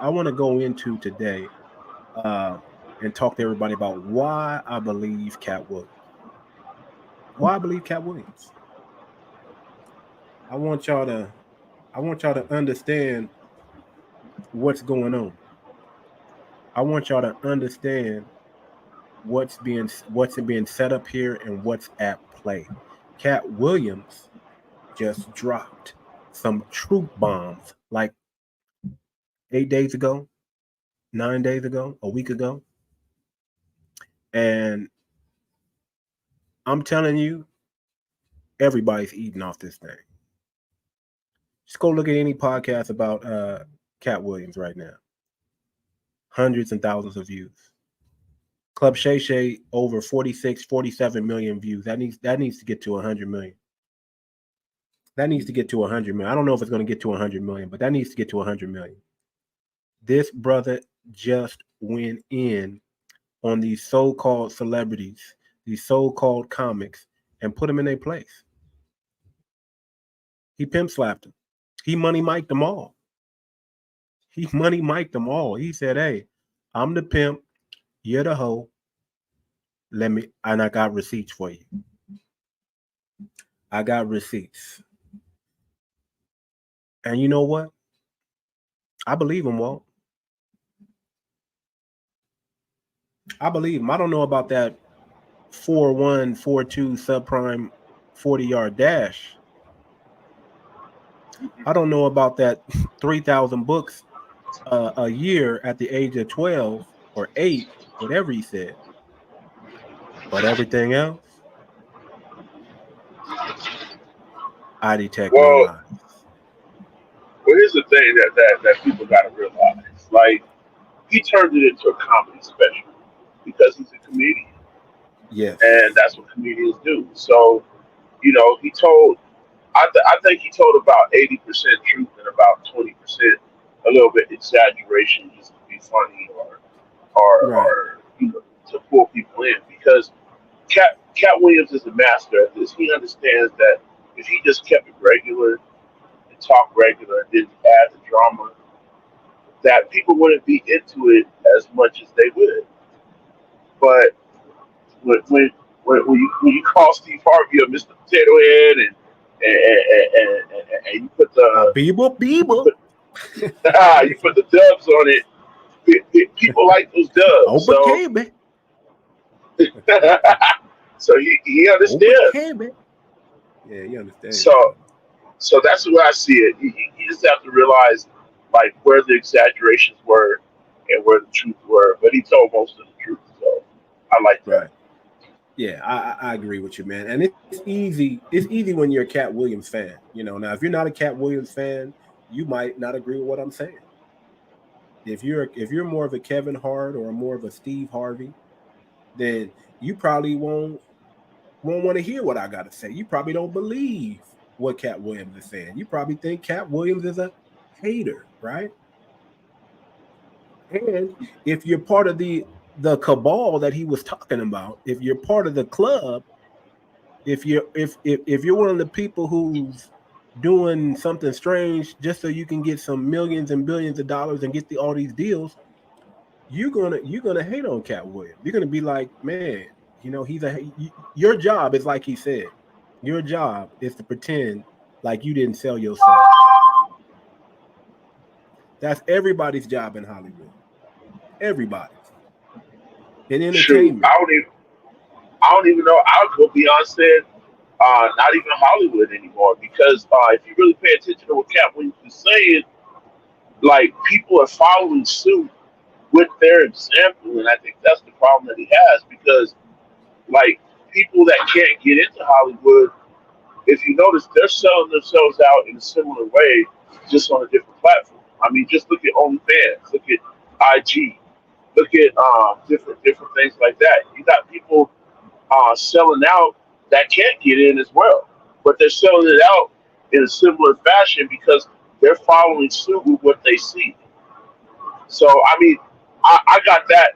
I want to go into today and talk to everybody about why I believe Cat Williams. Why I believe Cat Williams. I want y'all to understand what's going on. I want y'all to understand what's being set up here and what's at play. Cat Williams just dropped some truth bombs like 8 days ago, 9 days ago, a week ago. And I'm telling you, everybody's eating off this thing. Just go look at any podcast about Cat Williams right now. Hundreds and thousands of views. Club 𝗖𝗁 over 46, 47 million views. That needs to get to 100 million. That needs to get to 100 million. I don't know if it's going to get to 100 million, but that needs to get to 100 million. This brother just went in on these so-called celebrities, these so-called comics, and put them in their place. He pimp slapped them. He money mic'd them all. He money mic'd them all. He said, hey, I'm the pimp, you're the hoe. And I got receipts for you. I got receipts. And you know what? I believe him, Walt. I believe him. I don't know about that 4-1, 4-2 subprime 40-yard dash. I don't know about that 3,000 books a year at the age of 12 or 8, whatever he said. But everything else, I detect no lies. Well, here's the thing that people got to realize. Like, he turned it into a comedy special because he's a comedian. Yes. And that's what comedians do. So, he told, I think he told about 80% truth and about 20% a little bit exaggeration just to be funny or to pull people in. Because Cat Williams is a master at this. He understands that if he just kept it regular and talked regular and didn't add the drama, that people wouldn't be into it as much as they would. But when you call Steve Harvey a Mr. Potato Head and you put the Beeble. you put the dubs on it, people like those dubs. So he understands. Yeah, he understands. So that's the way I see it. You just have to realize like where the exaggerations were and where the truth were. But he told most of the truth, so I like that. Right. Yeah, I agree with you, man. And it's easy. It's easy when you're a Cat Williams fan. Now if you're not a Cat Williams fan, you might not agree with what I'm saying. If you're more of a Kevin Hart or more of a Steve Harvey, then you probably won't want to hear what I got to say. You probably don't believe what Cat Williams is saying. You probably think Cat Williams is a hater, right? And if you're part of the cabal that he was talking about, if you're part of the club, if you're one of the people who's doing something strange just so you can get some millions and billions of dollars and get all these deals, you're gonna hate on Cat Williams. You're gonna be like, man, your job is like he said. Your job is to pretend like you didn't sell yourself. That's everybody's job in Hollywood. Everybody. In entertainment. Shoot, I don't even know. I'll go beyond said, not even Hollywood anymore. Because if you really pay attention to what Cat Williams is saying, like people are following suit with their example, and I think that's the problem that he has. Because like people that can't get into Hollywood, if you notice, they're selling themselves out in a similar way, just on a different platform. I mean, just look at OnlyFans, look at IG, look at different things like that. You got people selling out that can't get in as well, but they're selling it out in a similar fashion because they're following suit with what they see. So I mean, I got that.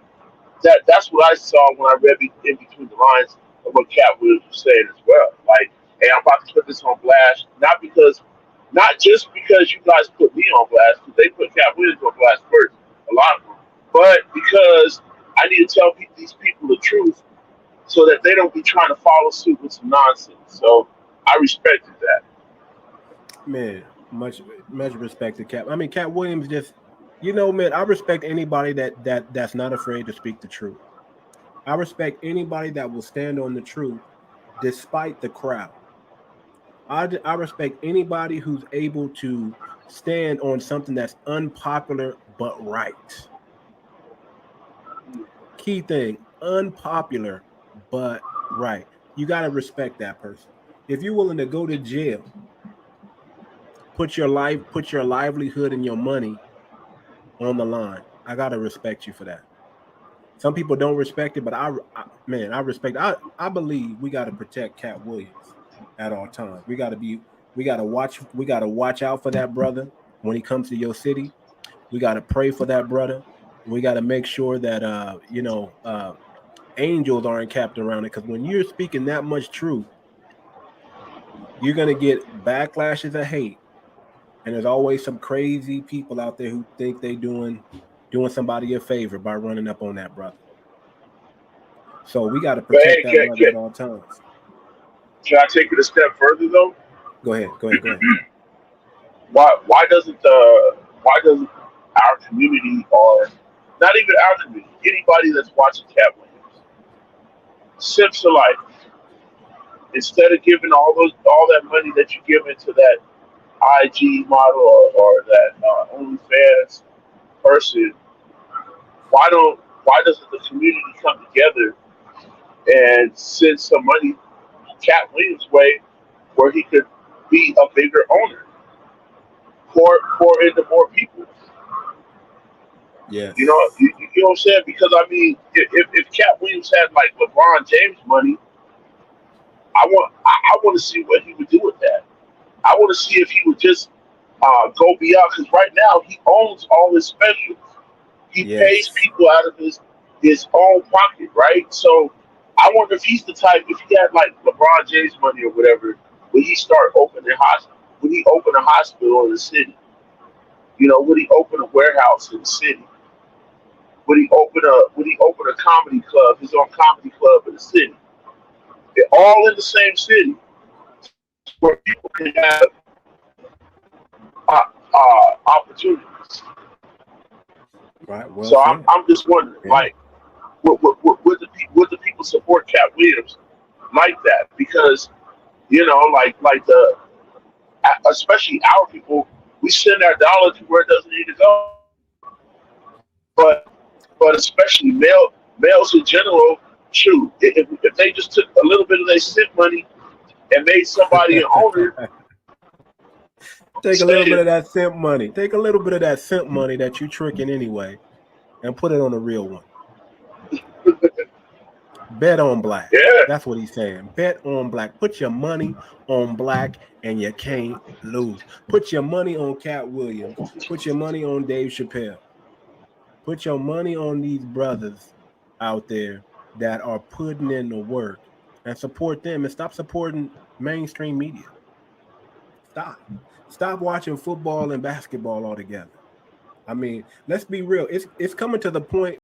That's what I saw when I read in between the lines of what Cat Williams was saying as well. Like, hey, I'm about to put this on blast, not because Not just because you guys put me on blast, because they put Cat Williams on blast first, a lot of them, but because I need to tell these people the truth so that they don't be trying to follow suit with some nonsense. So I respected that. Man, much respect to Cat. I mean, Cat Williams just, man, I respect anybody that's not afraid to speak the truth. I respect anybody that will stand on the truth despite the crowd. I respect anybody who's able to stand on something that's unpopular but right. Key thing, unpopular but right. You got to respect that person. If you're willing to go to jail, put your livelihood and your money on the line, I got to respect you for that. Some people don't respect it, but I respect. I believe we got to protect Cat Williams at all times. We got to watch out for that brother when he comes to your city. We got to pray for that brother. We got to make sure that angels aren't capped around it, because when you're speaking that much truth, you're gonna get backlashes of hate, and there's always some crazy people out there who think they doing somebody a favor by running up on that brother. So we got to protect that brother at all times. Can I take it a step further though? Go ahead. Why doesn't our community, or not even our community, anybody that's watching Cat Williams, simps alike, instead of giving all that money that you give into that IG model or that OnlyFans person, why doesn't the community come together and send some money Cat Williams' way, where he could be a bigger owner, pour into more people? Yeah, you know what I'm saying? Because I mean, if Cat Williams had like LeBron James money, I want to see what he would do with that. I want to see if he would just go beyond, because right now he owns all his specials. He pays people out of his own pocket, right? So I wonder if he's the type, if he had like LeBron James money or whatever, would he start opening hospital? Would he open a hospital in the city? Would he open a warehouse in the city? Would he open a comedy club, his own comedy club in the city? They're all in the same city, where people can have opportunities. Right. Well, so I'm just wondering, like, would the people support Cat Williams like that? Because like the, especially our people, we send our dollar to where it doesn't need to go. But especially males in general, shoot, if they just took a little bit of their simp money and made somebody an owner. Take a little bit of that simp money. Take a little bit of that simp money that you tricking anyway, and put it on a real one. Bet on black. Yeah. That's what he's saying. Bet on black. Put your money on black, and you can't lose. Put your money on Cat Williams. Put your money on Dave Chappelle. Put your money on these brothers out there that are putting in the work, and support them, and stop supporting mainstream media. Stop watching football and basketball altogether. I mean, let's be real. It's coming to the point